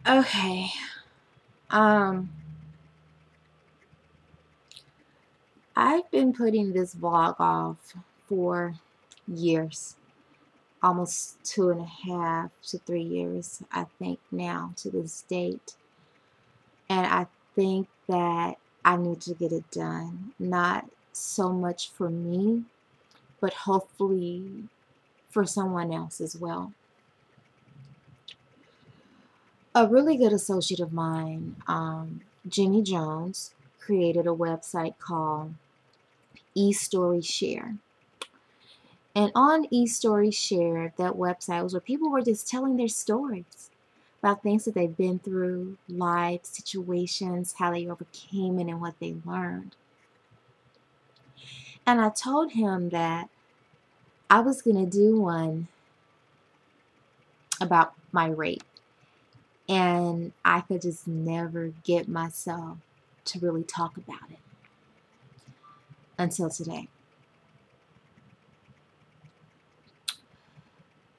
Okay. Um, I've been putting this vlog off for years, almost 2.5 to 3 years, I think now to this date. And I think that I need to get it done. Not so much for me, but hopefully for someone else as well. A really good associate of mine, Jenny Jones, created a website called eStory Share. And on eStory Share, that website was where people were just telling their stories about things that they've been through, life situations, how they overcame it, and what they learned. And I told him that I was going to do one about my rape. And I could just never get myself to really talk about it until today.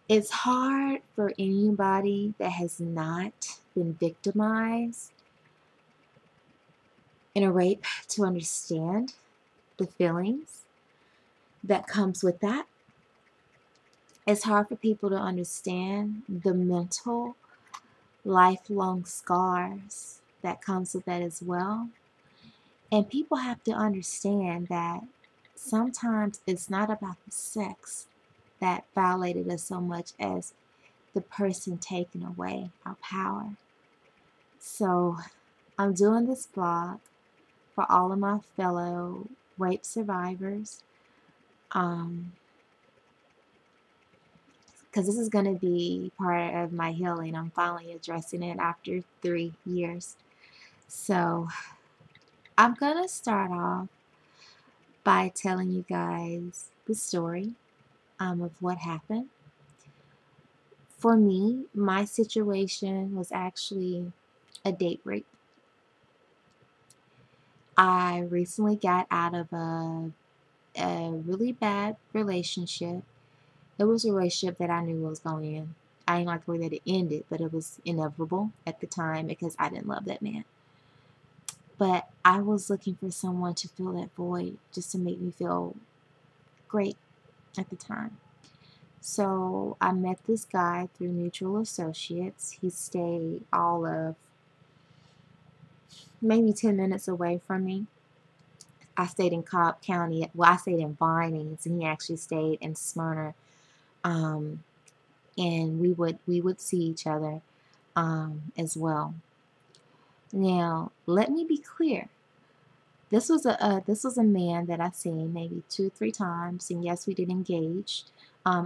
It's hard for anybody that has not been victimized in a rape to understand the feelings that comes with that. It's hard for people to understand the mental, lifelong scars that comes with that as well. And people have to understand that sometimes it's not about the sex that violated us so much as the person taking away our power. So I'm doing this vlog for all of my fellow rape survivors, because this is going to be part of my healing. I'm finally addressing it after 3 years. So I'm going to start off by telling you guys the story of what happened. For me, my situation was actually a date rape. I recently got out of a really bad relationship. It was a relationship that I knew was going to end. I didn't like the way that it ended, but it was inevitable at the time because I didn't love that man. But I was looking for someone to fill that void, just to make me feel great at the time. So I met this guy through mutual associates. He stayed all of maybe 10 minutes away from me. I stayed in Cobb County. Well, I stayed in Vinings, and he actually stayed in Smyrna. And we would see each other as well. Now, let me be clear. This was a man that I've seen maybe 2-3 times, and yes, we did engage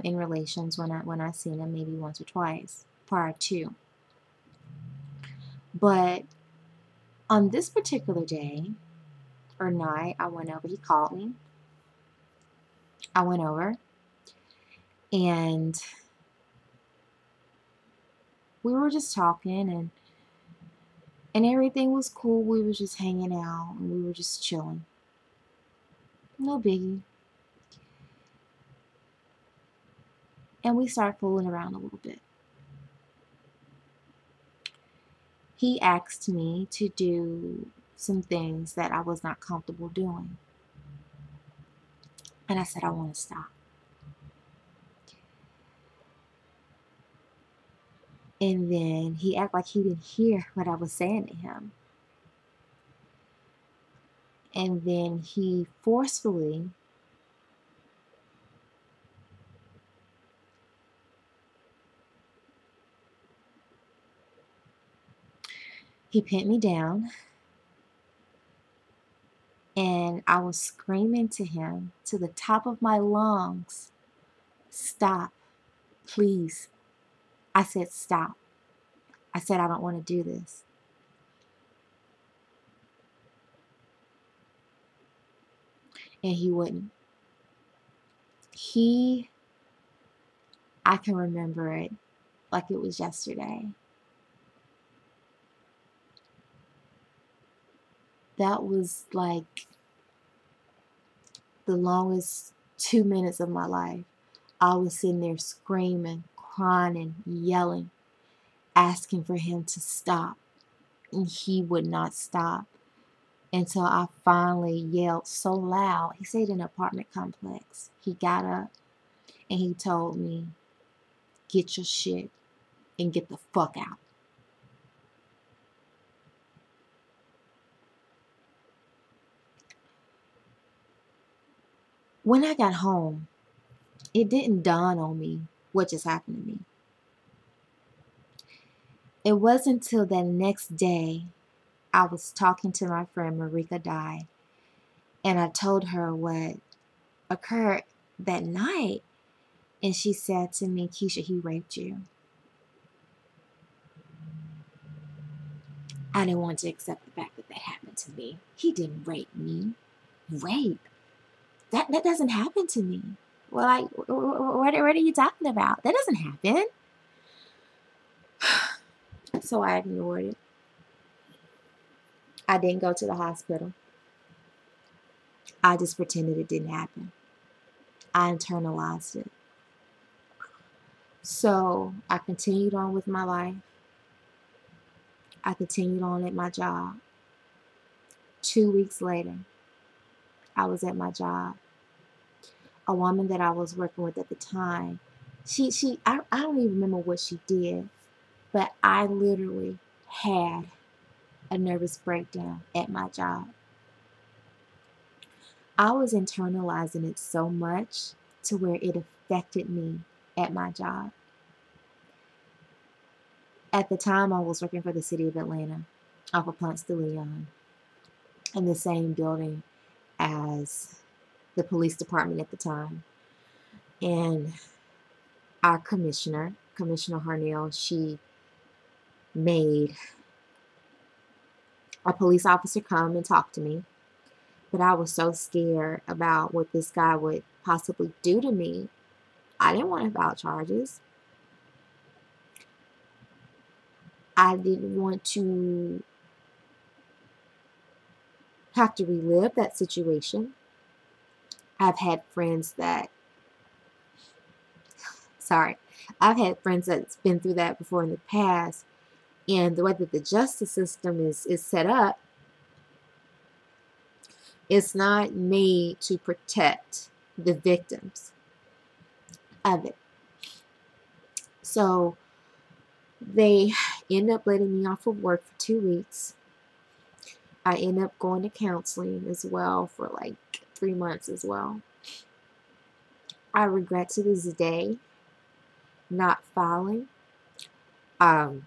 in relations when I seen him maybe once or twice prior to. But on this particular day or night, I went over. He called me. I went over, and we were just talking, and everything was cool. We were just hanging out, and we were just chilling. No biggie. And we started fooling around a little bit. He asked me to do some things that I was not comfortable doing. And I said, I want to stop. And then he acted like he didn't hear what I was saying to him. And then he forcefully pinned me down. And I was screaming to him to the top of my lungs, stop, please. I said, stop. I said, I don't want to do this. And he wouldn't. I can remember it like it was yesterday. That was like the longest 2 minutes of my life. I was sitting there screaming, crying, and yelling, asking for him to stop. And he would not stop until I finally yelled so loud. He stayed in an apartment complex. He got up and he told me, "Get your shit and get the fuck out." When I got home, it didn't dawn on me what just happened to me. It wasn't until that next day I was talking to my friend Marika Dye, and I told her what occurred that night. And she said to me, "Keisha, he raped you." I didn't want to accept the fact that that happened to me. He didn't rape me. Rape? That doesn't happen to me. Well, like, what are you talking about? That doesn't happen. So I ignored it. I didn't go to the hospital. I just pretended it didn't happen. I internalized it. So I continued on with my life. I continued on at my job. 2 weeks later, I was at my job. A woman that I was working with at the time, I don't even remember what she did, but I literally had a nervous breakdown at my job. I was internalizing it so much to where it affected me at my job. At the time, I was working for the city of Atlanta off of Ponce de Leon in the same building as the police department at the time. And our Commissioner Harnell, she made a police officer come and talk to me. But I was so scared about what this guy would possibly do to me. I didn't want to file charges. I didn't want to have to relive that situation. I've had friends that's been through that before in the past. And the way that the justice system is set up, it's not made to protect the victims of it. So they end up letting me off of work for 2 weeks. I end up going to counseling as well for like 3 months as well. I regret to this day not filing and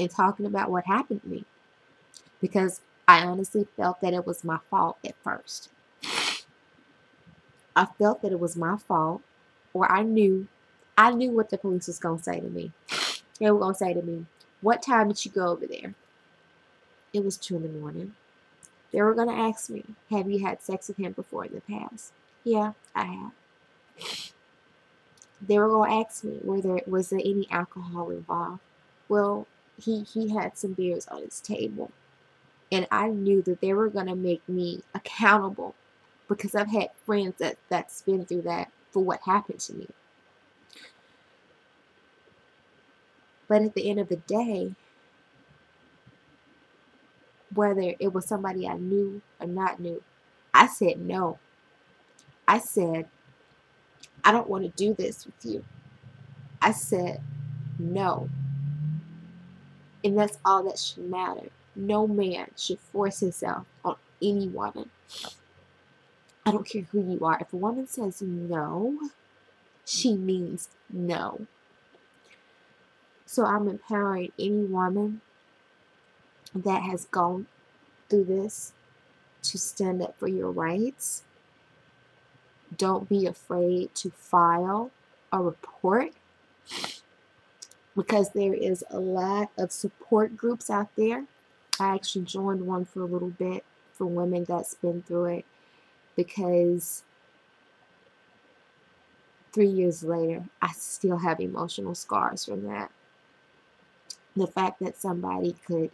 talking about what happened to me, because I honestly felt that it was my fault at first. I felt that it was my fault, or I knew what the police was going to say to me. They were going to say to me, "What time did you go over there?" It was 2 in the morning. They were going to ask me, "Have you had sex with him before in the past?" Yeah, I have. They were going to ask me, was there any alcohol involved? Well, he had some beers on his table. And I knew that they were going to make me accountable, because I've had friends that's been through that for what happened to me. But at the end of the day, whether it was somebody I knew or not knew, I said no. I said, "I don't want to do this with you." I said no. And that's all that should matter. No man should force himself on any woman. I don't care who you are. If a woman says no, she means no. So I'm empowering any woman that has gone through this to stand up for your rights. Don't be afraid to file a report, because there is a lot of support groups out there. I actually joined one for a little bit for women that's been through it, because 3 years later, I still have emotional scars from that. The fact that somebody could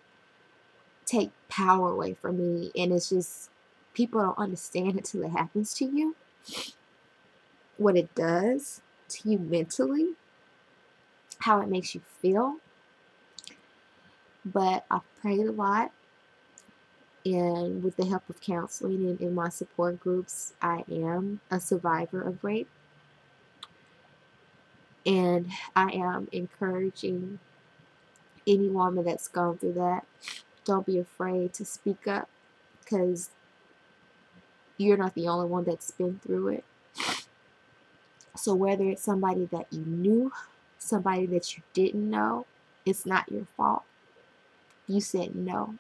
take power away from me, and it's just, people don't understand until it happens to you, what it does to you mentally, how it makes you feel. But I've prayed a lot, and with the help of counseling and in my support groups, I am a survivor of rape. And I am encouraging any woman that's gone through that, don't be afraid to speak up, because you're not the only one that's been through it. So whether it's somebody that you knew, somebody that you didn't know, it's not your fault. You said no,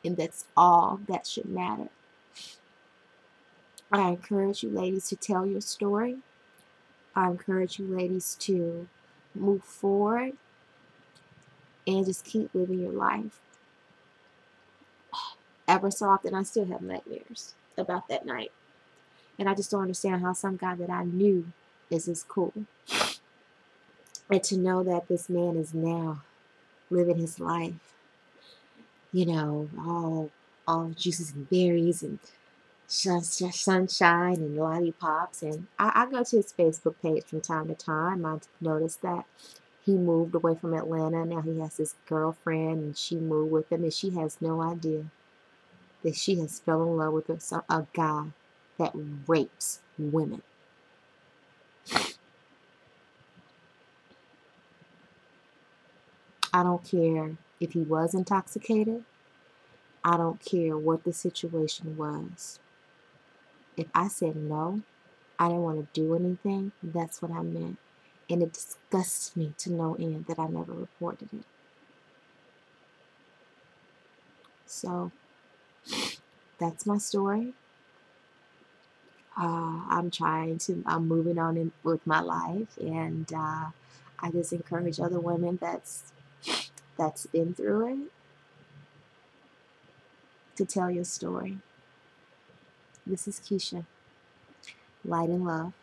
and that's all that should matter. I encourage you ladies to tell your story. I encourage you ladies to move forward and just keep living your life. Ever so often, I still have nightmares about that night. And I just don't understand how some guy that I knew is this cool. And to know that this man is now living his life, you know, all juices and berries and sunshine and lollipops. And I go to his Facebook page from time to time. I noticed that he moved away from Atlanta. Now he has this girlfriend, and she moved with him, and she has no idea that she has fell in love with a guy that rapes women. I don't care if he was intoxicated. I don't care what the situation was. If I said no, I didn't want to do anything, that's what I meant. And it disgusts me to no end that I never reported it. So, that's my story. I'm moving on with my life, and I just encourage other women that's been through it to tell your story. This is Keisha. Light and love.